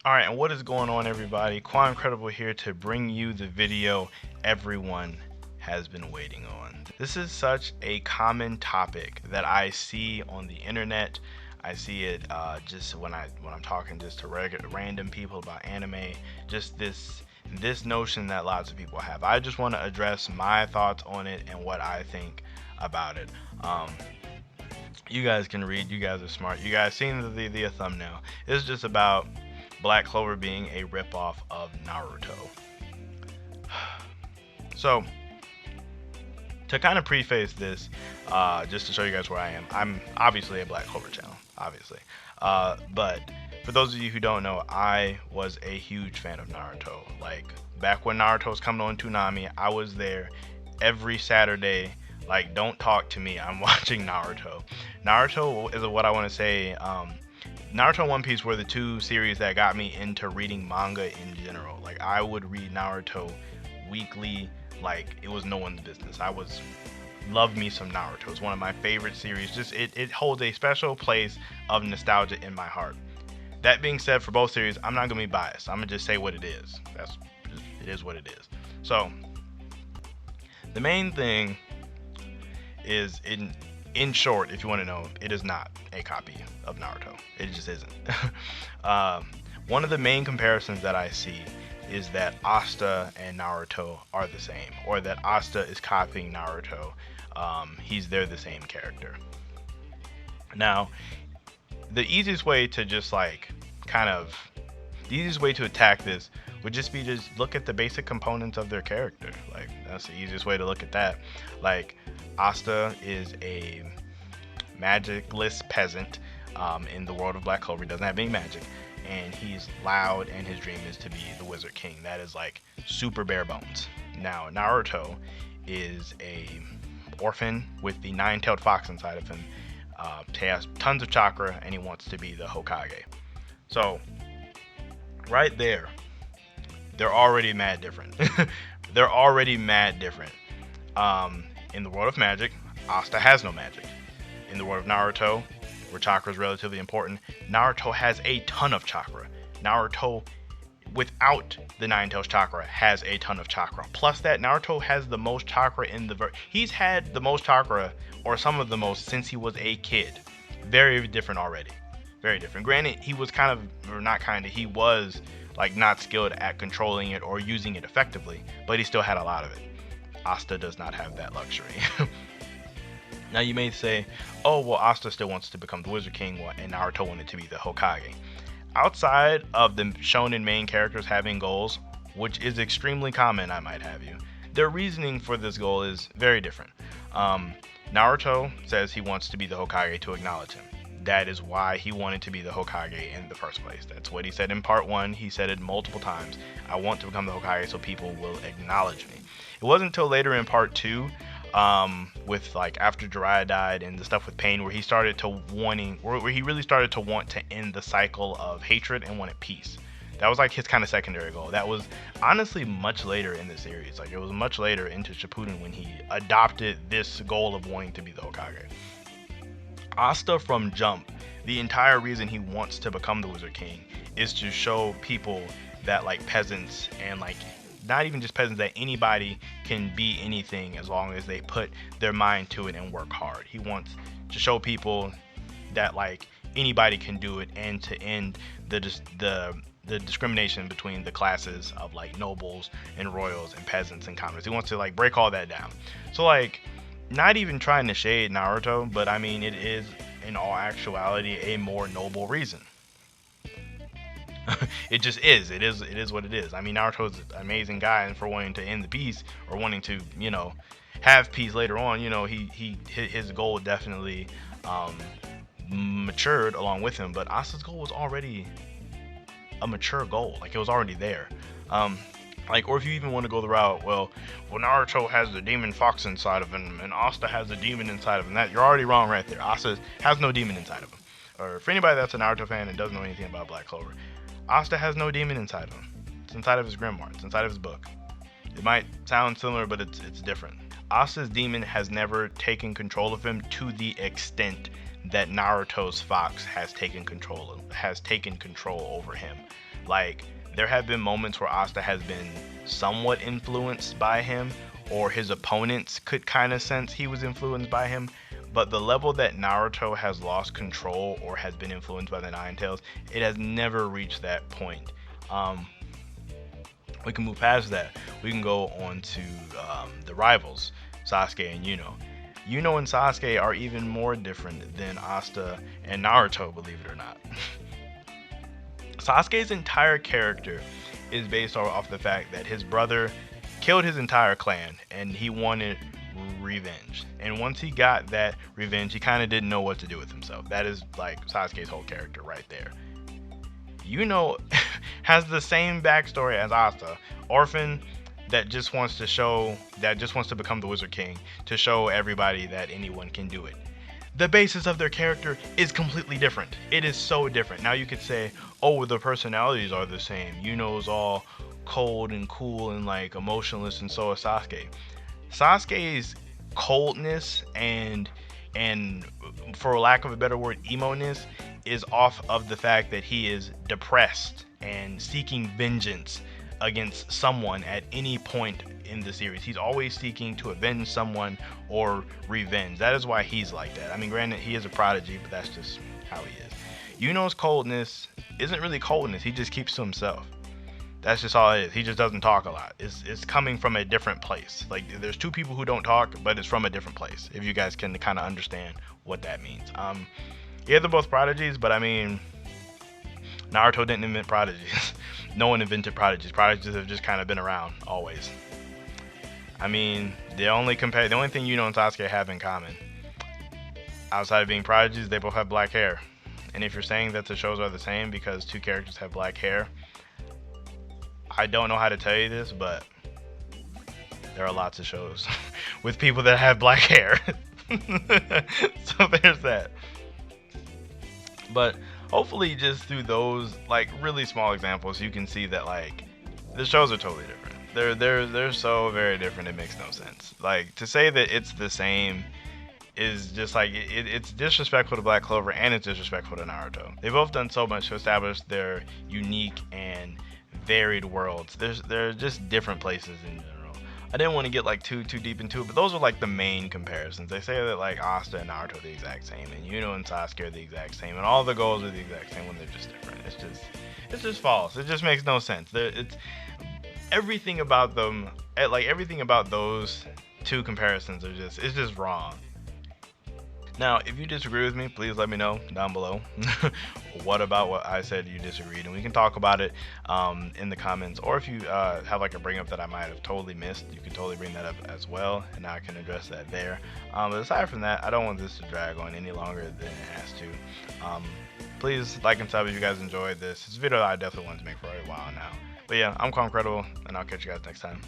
Alright, and what is going on, everybody? Quancredible here to bring you the video everyone has been waiting on. This is such a common topic that I see on the internet. I see it just when I'm talking just to random people about anime. Just this notion that lots of people have. I just want to address my thoughts on it and what I think about it. You guys can read. You guys are smart. You guys seen the thumbnail. It's just about Black Clover being a ripoff of Naruto. So, to kind of preface this, just to show you guys where I am, I'm obviously a Black Clover channel, obviously. But for those of you who don't know, I was a huge fan of Naruto. Like, back when Naruto was coming on Toonami, I was there every Saturday. Like, don't talk to me, I'm watching Naruto. Naruto is what I want to say. Naruto and One Piece were the two series that got me into reading manga in general. Like, I would read Naruto weekly like it was no one's business. Loved me some Naruto. It's one of my favorite series. Just it holds a special place of nostalgia in my heart. That being said, for both series, I'm not gonna be biased. I'm gonna just say what it is. It is what it is. So the main thing is in short, if you want to know, it is not a copy of Naruto. It just isn't. One of the main comparisons that I see is that Asta and Naruto are the same, or that Asta is copying Naruto. They're the same character. Now, the easiest way to just the easiest way to attack this would just be to look at the basic components of their character. Like, that's the easiest way to look at that. Like, Asta is a magicless peasant in the world of Black Clover. He doesn't have any magic, and he's loud, and his dream is to be the Wizard King. That is like super bare bones. Now, Naruto is a orphan with the nine-tailed fox inside of him. He has tons of chakra, and he wants to be the Hokage. So, right there, they're already mad different. They're already mad different. In the world of magic, Asta has no magic. In the world of Naruto, where chakra is relatively important, Naruto has a ton of chakra. Naruto, without the Nine-Tails chakra, has a ton of chakra. Plus that, Naruto has the most chakra in the he's had the most chakra, or some of the most, since he was a kid. Very different already. Very different. Granted, he was he was like not skilled at controlling it or using it effectively, but he still had a lot of it. Asta does not have that luxury. Now you may say, oh, well, Asta still wants to become the Wizard King, and Naruto wanted to be the Hokage. Outside of the shonen main characters having goals, which is extremely common, I might have you, their reasoning for this goal is very different. Naruto says he wants to be the Hokage to acknowledge him. That is why he wanted to be the Hokage in the first place. That's what he said in part 1. He said it multiple times. I want to become the Hokage so people will acknowledge me. It wasn't until later in part 2, with like after Jiraiya died and the stuff with Pain, where he started to where he really started to want to end the cycle of hatred and wanted peace. That was like his kind of secondary goal. That was honestly much later in the series. Like, it was much later into Shippuden when he adopted this goal of wanting to be the Hokage. Asta from jump, the entire reason he wants to become the Wizard King is to show people that like peasants, and like not even just peasants, that anybody can be anything as long as they put their mind to it and work hard. He wants to show people that like anybody can do it, and to end the discrimination between the classes of like nobles and royals and peasants and commoners. He wants to like break all that down. So like, not even trying to shade Naruto, but I mean, it is in all actuality a more noble reason. It just is. It is what it is. I mean, Naruto's an amazing guy, and for wanting to end the peace, or wanting to, have peace later on, his goal definitely matured along with him. But Asa's goal was already a mature goal. Like, it was already there. Or if you even want to go the route, well, Naruto has the demon fox inside of him, and Asta has the demon inside of him. That, you're already wrong right there. Asta has no demon inside of him. Or for anybody that's a Naruto fan and doesn't know anything about Black Clover, Asta has no demon inside of him. It's inside of his grimoire. It's inside of his book. It might sound similar, but it's different. Asta's demon has never taken control of him to the extent that Naruto's fox has taken control over him. Like, there have been moments where Asta has been somewhat influenced by him, or his opponents could kind of sense he was influenced by him. But the level that Naruto has lost control or has been influenced by the Nine Tails, it has never reached that point. Um, we can move past that. We can go on to the rivals, Sasuke and Yuno. Yuno and Sasuke are even more different than Asta and Naruto, believe it or not. Sasuke's entire character is based off the fact that his brother killed his entire clan and he wanted revenge. And once he got that revenge, he kind of didn't know what to do with himself. That is like Sasuke's whole character right there. Yuno has the same backstory as Asta, orphan that just wants to become the Wizard King to show everybody that anyone can do it. The basis of their character is completely different. It is so different. Now you could say, oh, the personalities are the same. Yuno's all cold and cool and like emotionless, and so is Sasuke. Sasuke's coldness and for lack of a better word, emo-ness is off of the fact that he is depressed and seeking vengeance against someone at any point in the series. He's always seeking to avenge someone or revenge. That is why he's like that. I mean, granted, he is a prodigy, but that's just how he is. Yuno's coldness isn't really coldness. He just keeps to himself. That's just all it is. He just doesn't talk a lot. It's coming from a different place. Like, there's two people who don't talk, but it's from a different place. If you guys can kind of understand what that means. Yeah, they're both prodigies, but I mean, Naruto didn't invent prodigies. No one invented prodigies. Prodigies have just kind of been around always. I mean, the only thing Yuno and Sasuke have in common, outside of being prodigies, they both have black hair. And if you're saying that the shows are the same because two characters have black hair, I don't know how to tell you this, but there are lots of shows with people that have black hair. So there's that. But hopefully just through those like really small examples, you can see that like the shows are totally different. They're so very different, it makes no sense. Like, to say that it's the same is just like it's disrespectful to Black Clover and it's disrespectful to Naruto. They've both done so much to establish their unique and varied worlds. They're just different places in general. I didn't want to get like too deep into it, but those are like the main comparisons. They say that like Asta and Naruto are the exact same, and Yuno and Sasuke are the exact same, and all the goals are the exact same when they're just different. It's just false. It just makes no sense. It's everything about them, like everything about those two comparisons it's just wrong. Now, if you disagree with me, please let me know down below. What about what I said you disagreed, and we can talk about it in the comments. Or if you have like a bring up that I might have totally missed, you can totally bring that up as well, and I can address that there. But aside from that, I don't want this to drag on any longer than it has to. Please like and sub if you guys enjoyed this. It's a video I definitely wanted to make for a while now. But yeah, I'm Quancredible, and I'll catch you guys next time.